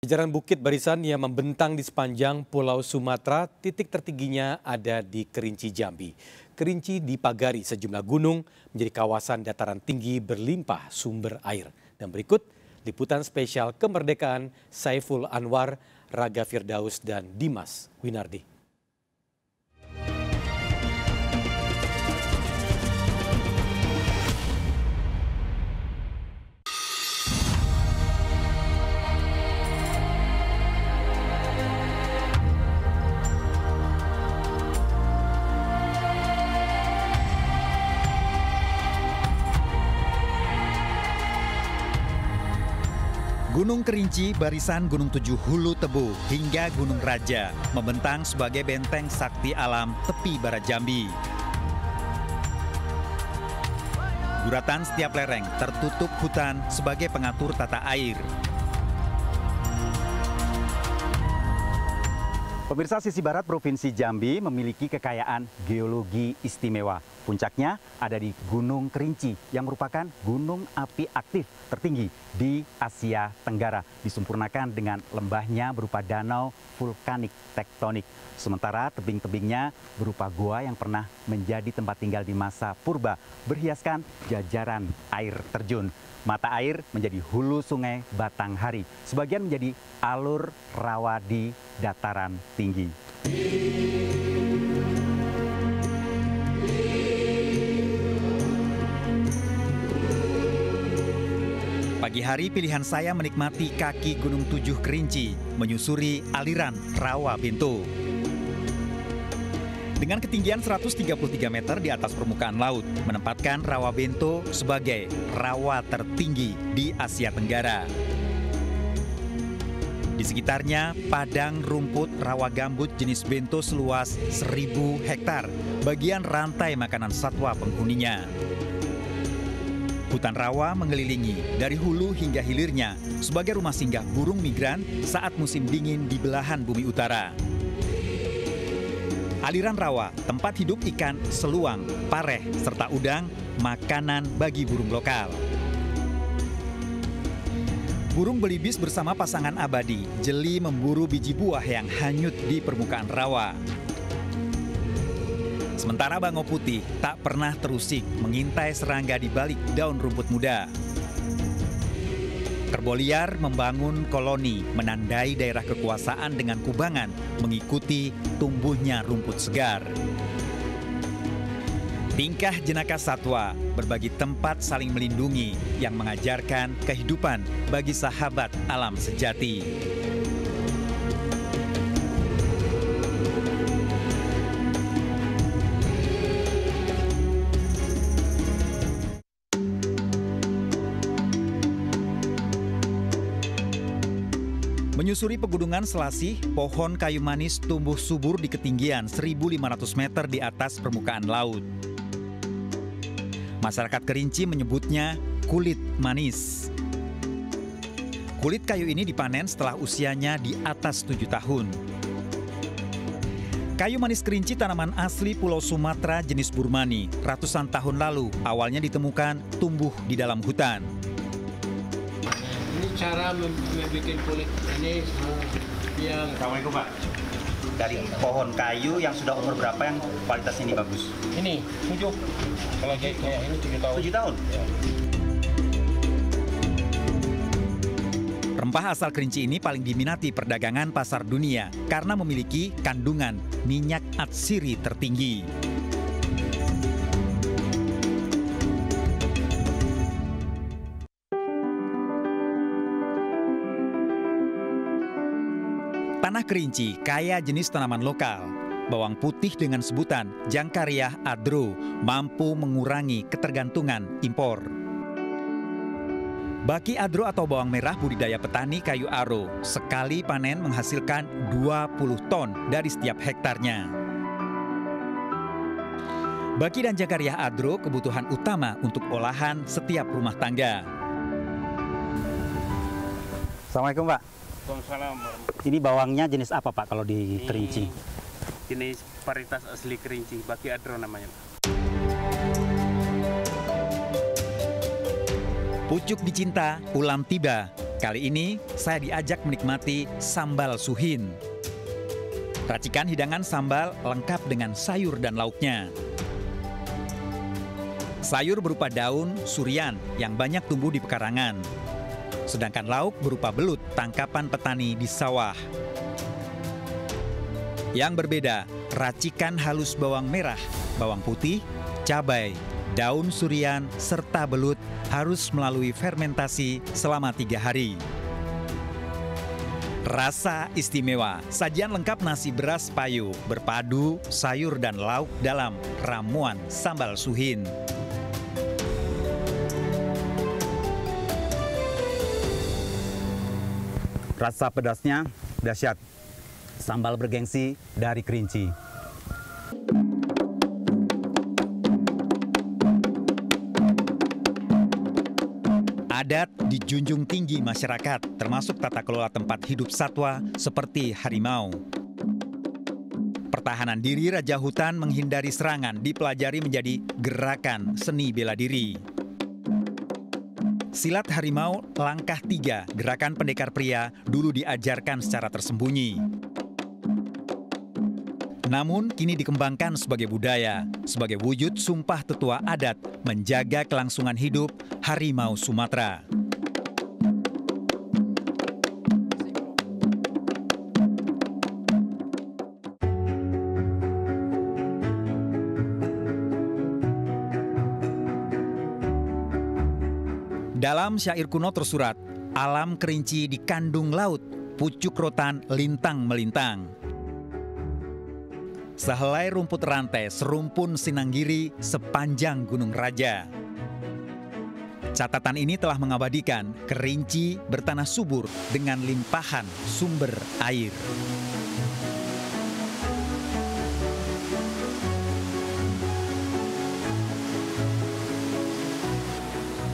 Jajaran bukit barisan yang membentang di sepanjang Pulau Sumatera, titik tertingginya ada di Kerinci, Jambi. Kerinci dipagari sejumlah gunung menjadi kawasan dataran tinggi berlimpah sumber air. Dan berikut liputan spesial kemerdekaan Saiful Anwar, Raga Firdaus, dan Dimas Winardi. Gunung Kerinci, barisan Gunung Tujuh Hulu Tebu hingga Gunung Raja membentang sebagai benteng sakti alam tepi barat Jambi. Guratan setiap lereng tertutup hutan sebagai pengatur tata air. Pemirsa, sisi barat Provinsi Jambi memiliki kekayaan geologi istimewa. Puncaknya ada di Gunung Kerinci yang merupakan gunung api aktif tertinggi di Asia Tenggara. Disempurnakan dengan lembahnya berupa danau vulkanik tektonik. Sementara tebing-tebingnya berupa gua yang pernah menjadi tempat tinggal di masa purba, berhiaskan jajaran air terjun. Mata air menjadi hulu sungai Batanghari, sebagian menjadi alur rawa di dataran tinggi. Pagi hari pilihan saya menikmati kaki Gunung Tujuh Kerinci, menyusuri aliran Rawa Bento. Dengan ketinggian 133 meter di atas permukaan laut, menempatkan Rawa Bento sebagai rawa tertinggi di Asia Tenggara. Di sekitarnya, padang rumput rawa gambut jenis bento seluas 1.000 hektar, bagian rantai makanan satwa penghuninya. Hutan rawa mengelilingi dari hulu hingga hilirnya sebagai rumah singgah burung migran saat musim dingin di belahan bumi utara. Aliran rawa, tempat hidup ikan seluang, pareh, serta udang, makanan bagi burung lokal. Burung belibis bersama pasangan abadi, jeli memburu biji buah yang hanyut di permukaan rawa. Sementara bango putih tak pernah terusik mengintai serangga di balik daun rumput muda. Kerbau liar membangun koloni menandai daerah kekuasaan dengan kubangan mengikuti tumbuhnya rumput segar. Tingkah jenaka satwa berbagi tempat saling melindungi yang mengajarkan kehidupan bagi sahabat alam sejati. Menyusuri pegunungan Selasih, pohon kayu manis tumbuh subur di ketinggian 1.500 meter di atas permukaan laut. Masyarakat Kerinci menyebutnya kulit manis. Kulit kayu ini dipanen setelah usianya di atas 7 tahun. Kayu manis Kerinci tanaman asli Pulau Sumatera jenis Burmani. Ratusan tahun lalu awalnya ditemukan tumbuh di dalam hutan. Cara membuat kulit ini yang... Assalamualaikum Pak. Dari pohon kayu yang sudah umur berapa yang kualitas ini bagus? Ini 7. Kalau kayak ini 7 tahun. 7 tahun? Ya. Rempah asal Kerinci ini paling diminati perdagangan pasar dunia karena memiliki kandungan minyak atsiri tertinggi. Tanah Kerinci kaya jenis tanaman lokal. Bawang putih dengan sebutan Jangkariah adro mampu mengurangi ketergantungan impor. Baki adro atau bawang merah budidaya petani kayu aro sekali panen menghasilkan 20 ton dari setiap hektarnya. Baki dan Jangkariah adro kebutuhan utama untuk olahan setiap rumah tangga. Assalamualaikum Pak. Ini bawangnya jenis apa Pak kalau di Kerinci? Jenis varietas asli Kerinci, Baki adro namanya. Pucuk dicinta, ulam tiba. Kali ini saya diajak menikmati sambal suhin. Racikan hidangan sambal lengkap dengan sayur dan lauknya. Sayur berupa daun surian yang banyak tumbuh di pekarangan. Sedangkan lauk berupa belut tangkapan petani di sawah. Yang berbeda, racikan halus bawang merah, bawang putih, cabai, daun surian, serta belut harus melalui fermentasi selama 3 hari. Rasa istimewa, sajian lengkap nasi beras payu, berpadu sayur dan lauk dalam ramuan sambal suhin. Rasa pedasnya dahsyat. Sambal bergengsi dari Kerinci. Adat dijunjung tinggi masyarakat, termasuk tata kelola tempat hidup satwa seperti harimau. Pertahanan diri raja hutan menghindari serangan dipelajari menjadi gerakan seni bela diri. Silat harimau langkah 3, gerakan pendekar pria, dulu diajarkan secara tersembunyi. Namun kini dikembangkan sebagai budaya, sebagai wujud sumpah tetua adat menjaga kelangsungan hidup harimau Sumatera. Dalam syair kuno tersurat, alam Kerinci dikandung laut, pucuk rotan lintang melintang. Sehelai rumput rantai serumpun sinanggiri sepanjang Gunung Raja. Catatan ini telah mengabadikan Kerinci bertanah subur dengan limpahan sumber air.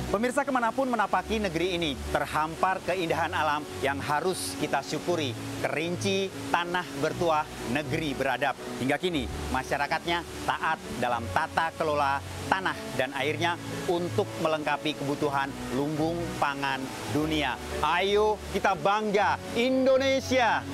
Pemirsa, kemanapun menapaki negeri ini, terhampar keindahan alam yang harus kita syukuri. Kerinci, tanah bertuah, negeri beradab. Hingga kini, masyarakatnya taat dalam tata kelola tanah dan airnya untuk melengkapi kebutuhan lumbung pangan dunia. Ayo kita bangga Indonesia!